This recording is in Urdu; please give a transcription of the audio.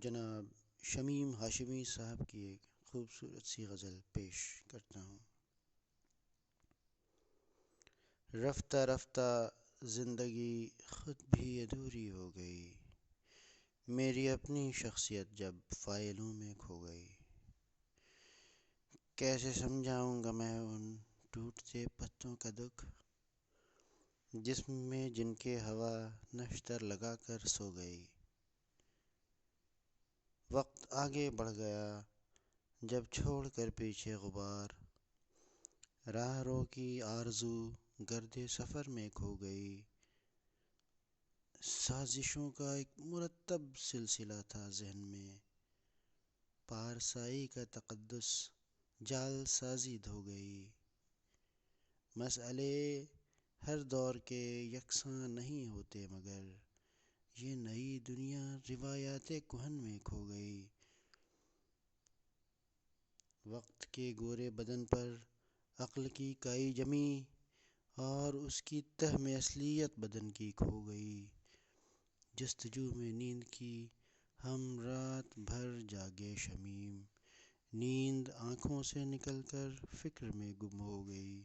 جناب شمیم ہاشمی صاحب کی ایک خوبصورت سی غزل پیش کرتا ہوں۔ رفتہ رفتہ زندگی خود بھی ادھوری ہو گئی، میری اپنی شخصیت جب فائلوں میں کھو گئی۔ کیسے سمجھاؤں گا میں ان ٹوٹتے پتوں کا دکھ، جسم میں جن کے ہوا نشتر لگا کر سو گئی۔ وقت آگے بڑھ گیا جب چھوڑ کر پیچھے غبار، راہ رو کی آرزو گرد سفر میں کھو گئی۔ سازشوں کا ایک مرتب سلسلہ تھا ذہن میں، پارسائی کا تقدس جال سازی دھو گئی۔ مسئلے ہر دور کے یکساں نہیں ہوتے، مگر یہ نئی دنیا روایات کہن میں کھو گئی۔ وقت کے گورے بدن پر عقل کی کائی جمی، اور اس کی تہ میں اصلیت بدن کی کھو گئی۔ جستجو میں نیند کی ہم رات بھر جاگے شمیم، نیند آنکھوں سے نکل کر فکر میں گم ہو گئی۔